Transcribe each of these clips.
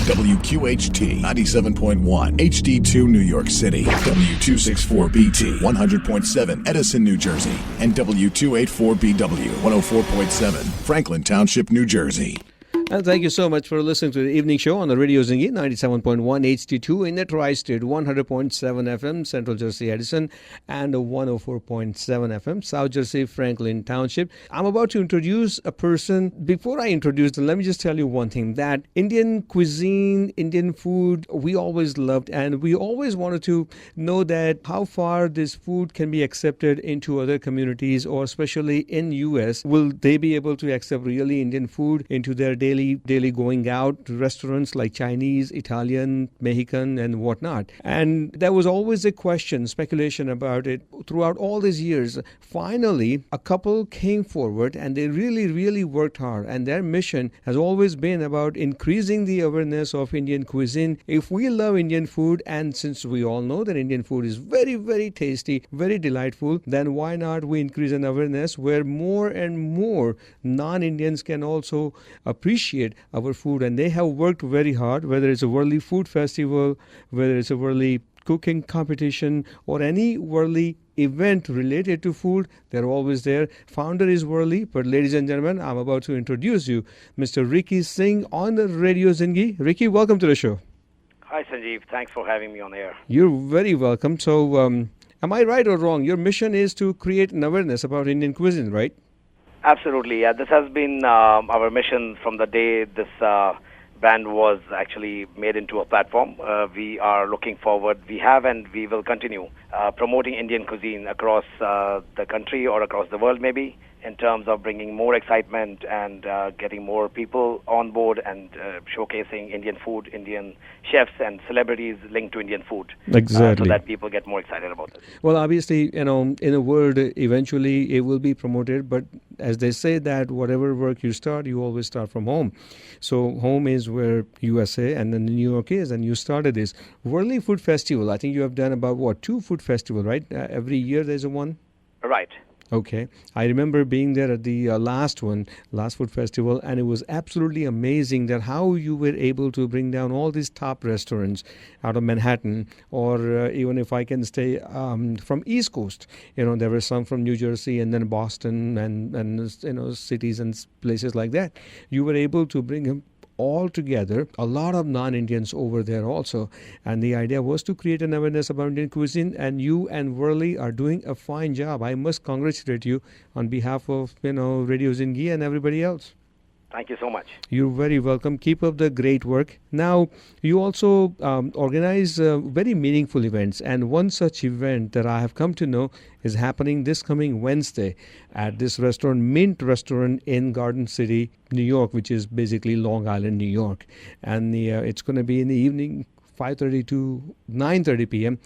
WQHT 97.1 HD2 New York City, W264BT 100.7 Edison, New Jersey, and W284BW 104.7 Franklin Township, New Jersey. And thank you so much for listening to the evening show on the Radio Zindagi 97.1 HD2 in the Tri-State, 100.7 FM Central Jersey Edison, and 104.7 FM South Jersey Franklin Township. I'm about to introduce a person. Before I introduce them, let me just tell you one thing, that Indian cuisine, Indian food, we always loved, and we always wanted to know that how far this food can be accepted into other communities, or especially in US. Will they be able to accept really Indian food into their daily going out to restaurants like Chinese, Italian, Mexican, and whatnot? And there was always a question, speculation about it throughout all these years. Finally, a couple came forward and they really worked hard. And their mission has always been about increasing the awareness of Indian cuisine. If we love Indian food, and since we all know that Indian food is very tasty, very delightful, then why not we increase an awareness where more and more non-Indians can also appreciate our food. And they have worked very hard, whether it's a Varli Food Festival, whether it's a Varli cooking competition, or any Varli event related to food, they're always there. Founder is Varli, but ladies and gentlemen, I'm about to introduce you Mr. Ricky Singh on the Radio Zindagi. Ricky, welcome to the show. Hi Sanjeev, thanks for having me on air. You're very welcome. So, am I right or wrong? Your mission is to create an awareness about Indian cuisine, right? Absolutely, yeah. This has been our mission from the day this brand was actually made into a platform. We are looking forward. We have and we will continue promoting Indian cuisine across the country or across the world maybe, in terms of bringing more excitement and getting more people on board and showcasing Indian food, Indian chefs and celebrities linked to Indian food. Exactly. So that people get more excited about this. Well, obviously, in a world, eventually it will be promoted, but as they say that whatever work you start, you always start from home. So home is where USA and then New York is, and you started this. Varli Food Festival, I think you have done about, 2 food festivals, right? Every year there's a one? Right. Okay. I remember being there at the last food festival, and it was absolutely amazing that how you were able to bring down all these top restaurants out of Manhattan, or even if I can stay from East Coast. There were some from New Jersey and then Boston and cities and places like that. You were able to bring them all together, a lot of non-Indians over there also, and the idea was to create an awareness about Indian cuisine, and you and Varli are doing a fine job. I must congratulate you on behalf of Radio Zindagi and everybody else. Thank you so much. You're very welcome. Keep up the great work. Now, you also organize very meaningful events, and one such event that I have come to know is happening this coming Wednesday at this restaurant, Mint Restaurant in Garden City, New York, which is basically Long Island, New York. And it's going to be in the evening, 5:30 to 9:30 p.m.,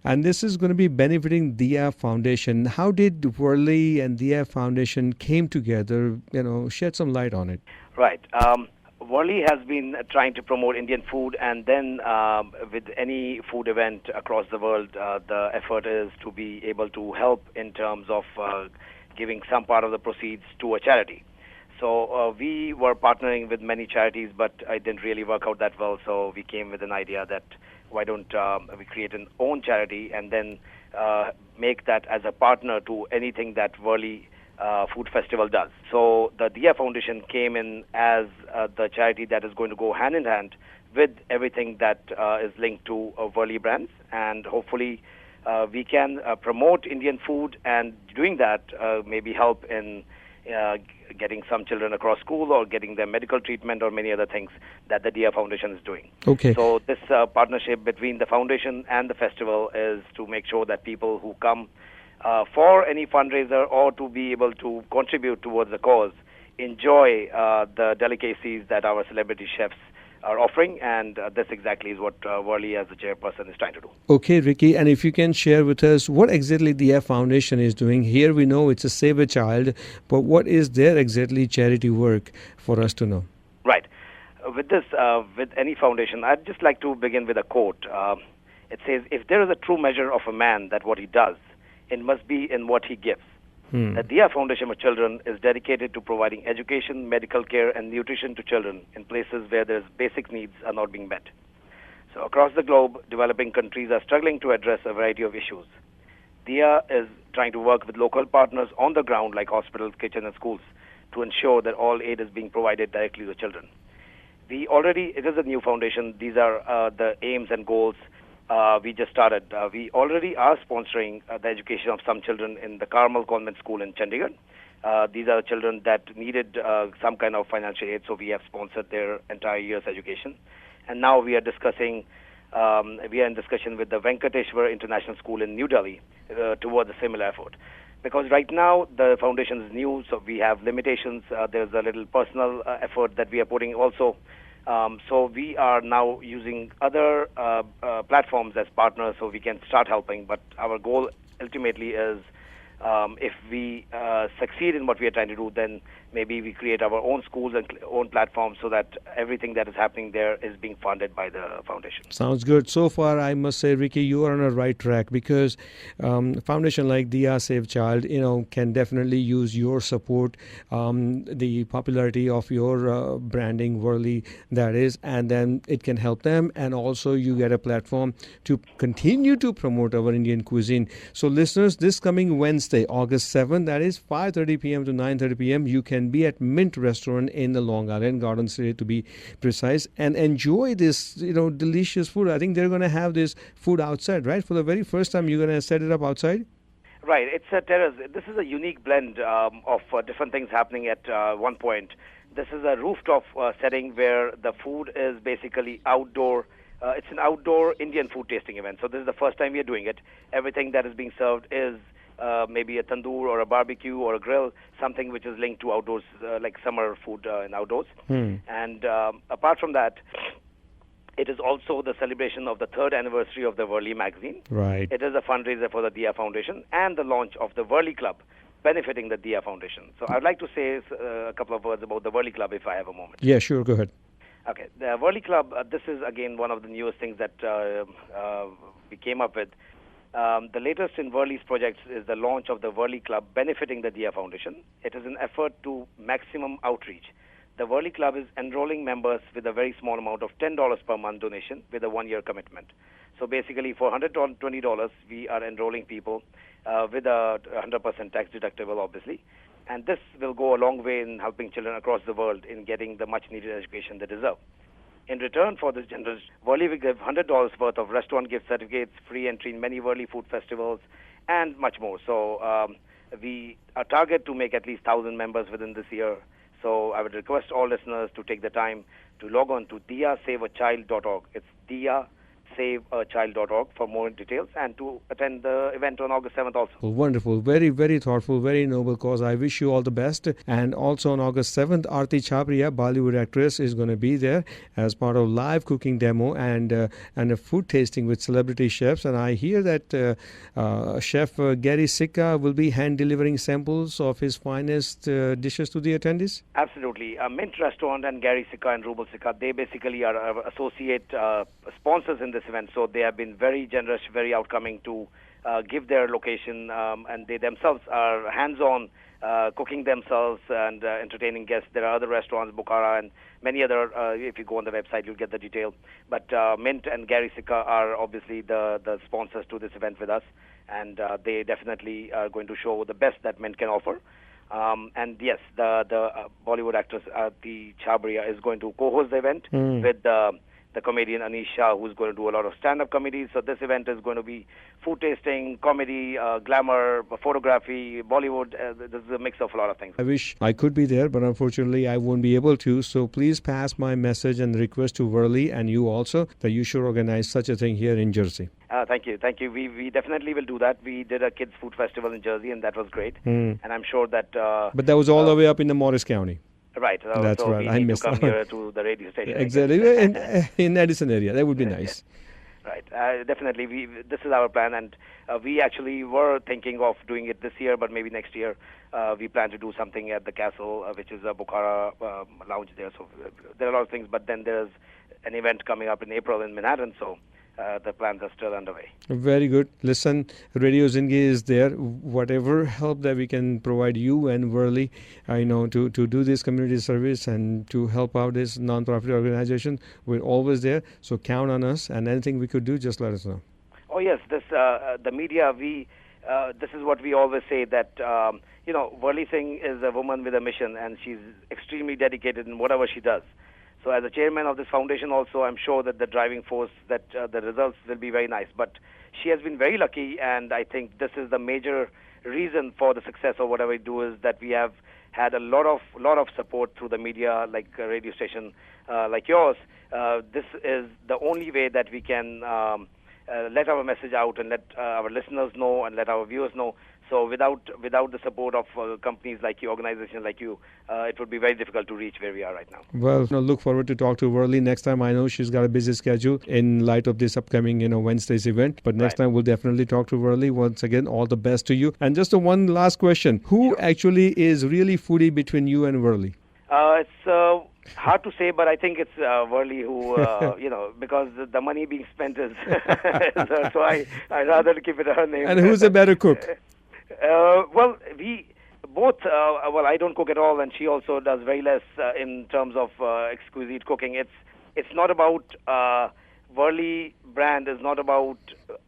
and this is going to be benefiting Diya Foundation. How did Varli and Diya Foundation came together? Shed some light on it. Right. Varli has been trying to promote Indian food, and then with any food event across the world, the effort is to be able to help in terms of giving some part of the proceeds to a charity. So we were partnering with many charities, but it didn't really work out that well. So we came with an idea that why don't we create an own charity and then make that as a partner to anything that Varli Food Festival does. So the Diya Foundation came in as the charity that is going to go hand in hand with everything that is linked to Varli brands, and hopefully we can promote Indian food, and doing that maybe help in getting some children across school or getting their medical treatment or many other things that the Diya Foundation is doing. Okay. So this partnership between the foundation and the festival is to make sure that people who come for any fundraiser or to be able to contribute towards the cause enjoy the delicacies that our celebrity chefs are offering, and this exactly is what Varli as the chairperson is trying to do. Okay, Ricky, and if you can share with us what exactly the Diya Foundation is doing. Here we know it's a Save a Child, but what is their exactly charity work for us to know? Right. With this, with any foundation, I'd just like to begin with a quote. It says, "If there is a true measure of a man that what he does, it must be in what he gives. The Dia Foundation for Children is dedicated to providing education, medical care, and nutrition to children in places where their basic needs are not being met. So across the globe, developing countries are struggling to address a variety of issues. Dia is trying to work with local partners on the ground like hospitals, kitchens, and schools to ensure that all aid is being provided directly to children. It is a new foundation. These are the aims and goals. We just started. We already are sponsoring the education of some children in the Carmel Convent School in Chandigarh. These are children that needed some kind of financial aid, so we have sponsored their entire year's education. And now we are in discussion with the Venkateshwar International School in New Delhi towards a similar effort. Because right now the foundation is new, so we have limitations. There's a little personal effort that we are putting also. So we are now using other platforms as partners so we can start helping. But our goal ultimately is if we succeed in what we are trying to do, then maybe we create our own schools and own platforms so that everything that is happening there is being funded by the foundation. Sounds good. So far, I must say, Ricky, you are on a right track because a foundation like Dia Save Child, can definitely use your support, the popularity of your branding, Varli, that is, and then it can help them. And also you get a platform to continue to promote our Indian cuisine. So listeners, this coming Wednesday, August 7th, that is 5:30 p.m. to 9:30 p.m., you can be at Mint Restaurant in the Long Island Garden City, to be precise, and enjoy this, delicious food. I think they're going to have this food outside, right? For the very first time, you're going to set it up outside? Right. It's a terrace. This is a unique blend of different things happening at one point. This is a rooftop setting where the food is basically outdoor. It's an outdoor Indian food tasting event. So this is the first time we are doing it. Everything that is being served is maybe a tandoor or a barbecue or a grill, something which is linked to outdoors, like summer food and outdoors. And apart from that, it is also the celebration of the 3rd anniversary of the Varli magazine. Right. It is a fundraiser for the Dia Foundation and the launch of the Varli Club, benefiting the Dia Foundation. So I'd like to say a couple of words about the Varli Club if I have a moment. Yeah, sure. Go ahead. Okay. The Varli Club, this is again one of the newest things that we came up with. The latest in Varli's projects is the launch of the Varli Club benefiting the Dia Foundation. It is an effort to maximum outreach. The Varli Club is enrolling members with a very small amount of $10 per month donation with a 1-year commitment. So basically for $120, we are enrolling people with a 100% tax deductible, obviously. And this will go a long way in helping children across the world in getting the much-needed education they deserve. In return for this generous, Varli will give $100 worth of restaurant gift certificates, free entry in many Varli food festivals, and much more. So we are target to make at least 1,000 members within this year. So I would request all listeners to take the time to log on to diasaveachild.org. It's diasaveachild.org for more details and to attend the event on August 7th also. Wonderful. Very, very thoughtful, very noble cause. I wish you all the best. And also on August 7th, Aarti Chhabra, Bollywood actress, is going to be there as part of live cooking demo and a food tasting with celebrity chefs. And I hear that Chef Gary Sikka will be hand delivering samples of his finest dishes to the attendees. Absolutely. Mint Restaurant and Gary Sikka and Rubal Sikka, they basically are our associate sponsors in this event. So they have been very generous, very outcoming to give their location, and they themselves are hands-on cooking themselves and entertaining guests. There are other restaurants, Bukhara and many other. If you go on the website, you'll get the detail. But Mint and Gary Sikka are obviously the sponsors to this event with us, and they definitely are going to show the best that Mint can offer. And yes, the Bollywood actress Aarti Chhabra is going to co-host the event with the comedian Anish Shah, who's going to do a lot of stand-up comedy. So this event is going to be food tasting, comedy, glamour, photography, Bollywood. This is a mix of a lot of things. I wish I could be there, but unfortunately I won't be able to. So please pass my message and request to Varli and you also that you should organize such a thing here in Jersey. Thank you. We definitely will do that. We did a kids' food festival in Jersey, and that was great. And I'm sure that... but that was all the way up in the Morris County. Right. That's so right. we I need missed to come that. here to the radio station. Exactly. in Edison area. That would be nice. Right. Definitely. This is our plan, and we actually were thinking of doing it this year, but maybe next year. We plan to do something at the Castle, which is a Bukhara lounge there. So there are a lot of things, but then there's an event coming up in April in Manhattan, so the plans are still underway. Very good. Listen, Radio Zindagi is there. Whatever help that we can provide you and Varli, to do this community service and to help out this non-profit organization, we're always there. So count on us, and anything we could do, just let us know. Oh yes, the media. This is what we always say, that Varli Singh is a woman with a mission, and she's extremely dedicated in whatever she does. So as a chairman of this foundation also, I'm sure that the driving force, that the results will be very nice. But she has been very lucky, and I think this is the major reason for the success of whatever we do, is that we have had a lot of support through the media, like a radio station like yours. This is the only way that we can let our message out and let our listeners know and let our viewers know. So without the support of companies like you, organizations like you, it would be very difficult to reach where we are right now. Well, look forward to talk to Varli next time. I know she's got a busy schedule in light of this upcoming, Wednesday's event. But next time we'll definitely talk to Varli. Once again, all the best to you. And just one last question: who actually is really foodie between you and Varli? It's hard to say, but I think it's Varli who, because the money being spent is so I'd rather keep it her name. And who's a better cook? Well, we both. I don't cook at all, and she also does very less in terms of exquisite cooking. It's not about Varli brand. Is not about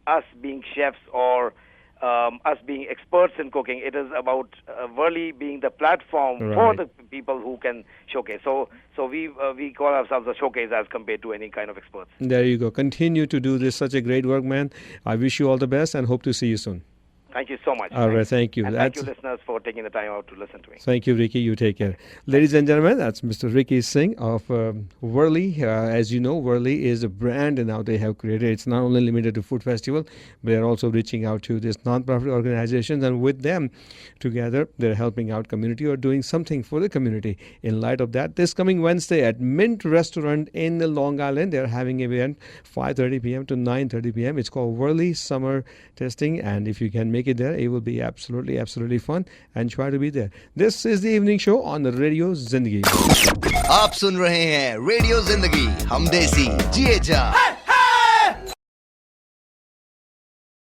us being chefs or us being experts in cooking. It is about Varli being the platform for the people who can showcase. So we call ourselves a showcase as compared to any kind of experts. There you go. Continue to do this such a great work, man. I wish you all the best and hope to see you soon. Thank you so much. All right, thank you. And thank you, listeners, for taking the time out to listen to me. Thank you, Ricky. You take care. Ladies and gentlemen, that's Mr. Ricky Singh of Varli. As you know, Varli is a brand, and now they have created. It's not only limited to food festival, but they're also reaching out to this non-profit organizations, and with them together, they're helping out community or doing something for the community. In light of that, this coming Wednesday at Mint Restaurant in the Long Island, they're having an event 5:30 p.m. to 9:30 p.m. It's called Varli Summer Testing, and if you can make it there, it will be absolutely fun, and try to be there. This is the evening show on the Radio Zindagi. आप सुन रहे हैं radio जिंदगी, हम देसी जिए जा।